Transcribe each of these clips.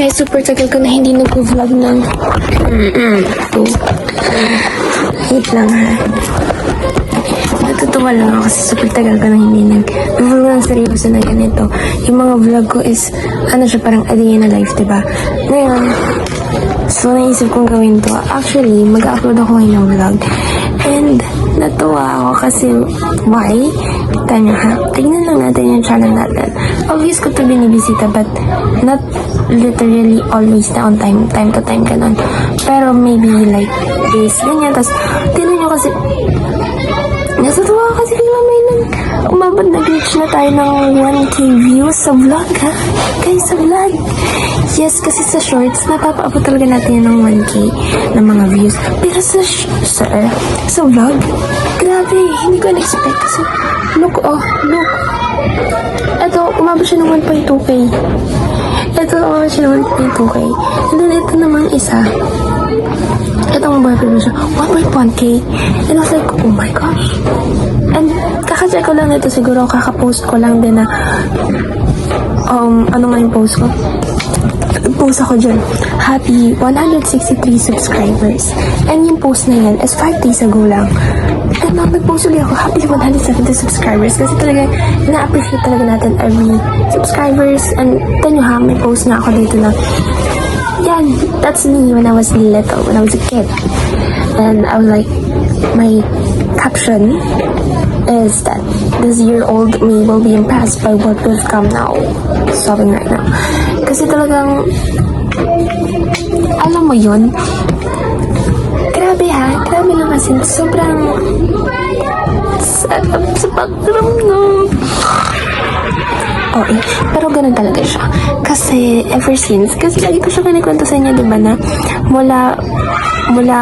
Guys, super tagal ko na hindi nag-vlog ng... Wait lang ha. Natutuwa lang ako kasi super tagal ko na hindi nag-vlog ng seryoso na ganito. Yung mga vlog ko is, ano siya, parang a day in a life, diba? Ngayon, so naisip kong gawin to. Actually, mag-upload ako ngayon ng vlog. And, natuwa ako kasi, why? Kita nyo ha, tignan lang natin yung channel natin. Obvious ko to binibisita, but not literally always na on time to time ganun. Pero maybe like days, ganyan. Tapos, tignan nyo kasi, natutuwa kasi bigla may umabot nag-reach na tayo ng 1K views sa vlog ha. Guys, sa vlog. Yes, kasi sa shorts, napapaabot talaga natin ng 1K ng mga views. Pero sa vlog, grabe, hindi ko na-expect kasi, look. Ito, umabot siya ng 1.2K. Umabot siya ng 1.2K. And then, ito namang isa. Ito ang boyfriend mo siya, 1.1K. And I was like, oh my gosh. And, kaka-check ko lang ito, siguro kaka-post ko lang din na, ano nga yung post ko? Post ako dyan, happy 163 subscribers. And yung post na yan is 5 days ago lang. And nag-post ulit ako, happy 170 subscribers. Kasi talaga, na-appreciate talaga natin every subscribers. And tanyo ha, may post na ako dito na, yan, that's me when I was little, when I was a kid. And I was like, my caption is that this year-old me will be impressed by what will come now. Sobbing right now. Kasi talagang, alam mo yun, grabe ha, grabe lang kasi, sobrang sarap sa pakiramdam. Okay, pero ganun talaga siya. Kasi, ever since, kasi lagi ko siya kinikwento sa inyo, diba na, mula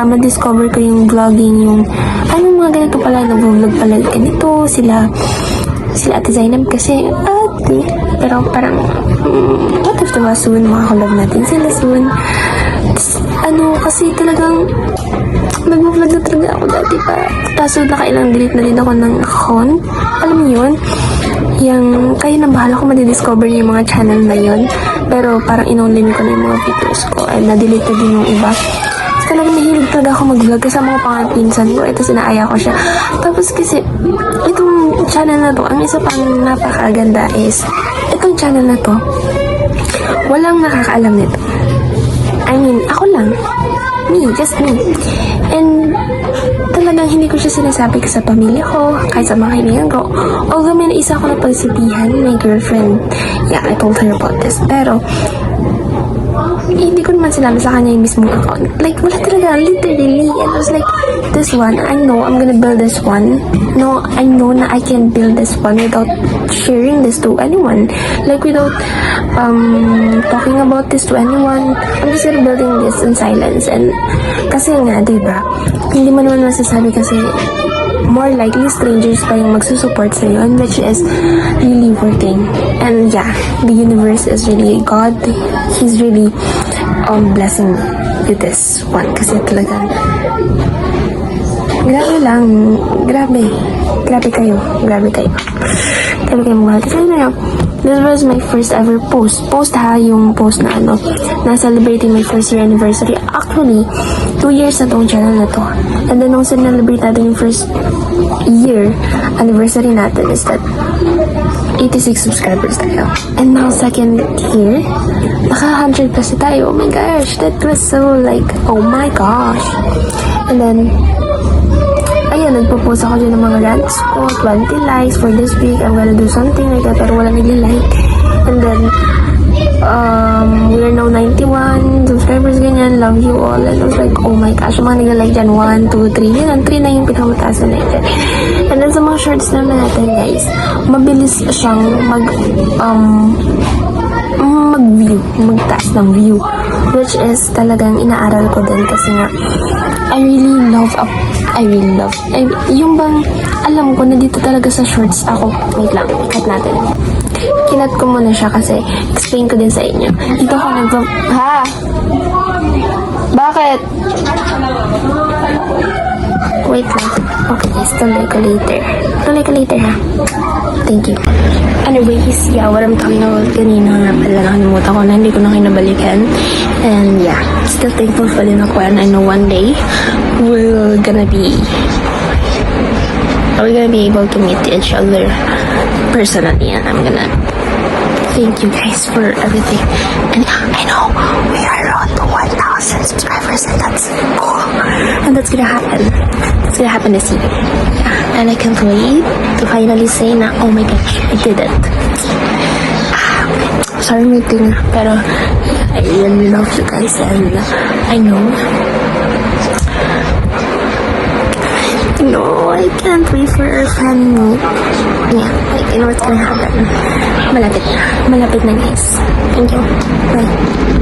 ma-discover ko yung vlogging, yung, mga ganito pala, nag-vlog pala ganito, sila Ate Zainab kasi, pero parang, what if diba soon, makakulab natin sila soon. Kasi talagang, nag-vlog na talaga ako dati pa. Kaso nakailang delete na din ako ng account. Alam mo yun? Yung, kayo na bahala kung madidiscover niyo yung mga channel na yun. Pero parang in-only ko na yung mga videos ko. And na-delete na din yung iba. Talagang nahilig talaga ako mag-vlog kasi mga pinsan ko. Ito sinaaya ko siya. Tapos kasi, itong channel na to, ang isa pang napakaganda is, itong channel na to, walang nakakaalam nito. I mean, ako lang. Just me. And talagang hindi ko siya sinasabi sa pamilya ko, kahit sa mga kaibigan ko. Although may naisa ako na pagsipihan, my girlfriend, yeah, I told her about this. Pero, hindi ko naman sinabi sa kanya yung mismong account. Like, wala talaga, literally. And I was like, this one, I know I'm gonna build this one. No, I know na I can build this one without sharing this to anyone. Like, without talking about this to anyone. I'm just gonna building this in silence. And, kasi nga, diba, hindi mo naman masasabi kasi more likely strangers pa yung magsusupport sa yun, which is really working. And yeah, the universe is really God. He's really blessing me with this one. Kasi talagang grabe kayo. Grabe kayong mahal. Kasi this was my first ever post ha, yung post na na-celebrating my first year anniversary. Actually, 2 years na tong channel na to. And then nung celebrate natin yung first year anniversary natin is that 86 subscribers tayo. And now second year, naka 100 kasi tayo. Oh my gosh, that was so like, oh my gosh. And then, ayan, nagpo-post ako dyan ng mga rants ko, 20 likes for this week, I'm gonna do something like that, pero wala nag-like. And then, we're now 91 subscribers, ganyan, love you all. And I was like, oh my gosh, mga nag-like dyan, 1, 2, 3, yun, 3 na yung pinakamataas na like dyan. And then, sa mga shorts naman natin, guys, mabilis siyang mag-view, magtaas ng view, which is talagang inaaral ko din kasi nga, I really love, yung bang, alam ko na dito talaga sa shorts ako, wait lang, cut natin. Kinat ko muna siya kasi explain ko din sa inyo. Dito ako ha? Bakit? Wait lang. Okay guys, tuloy ko later. Tuloy ko later ha. Thank you. Anyways, yeah, what I'm talking about kanina nga pala, nakalimutan ko na, hindi ko na kinabalikan. And yeah, still thankful pa din ako, and I know one day, we're gonna be able to meet each other personally, and I'm gonna thank you guys for everything. And I know we are on to 1,000 subscribers, and that's cool. And that's gonna happen. It's gonna happen this year. Yeah, and I can't wait to finally say na, oh my gosh, I did it. Sorry meeting, pero I really love you guys, and I know. No, I can't wait for our fan meet. Yeah, like, I know what's gonna happen. Malapit na. Malapit na guys. Thank you. Bye.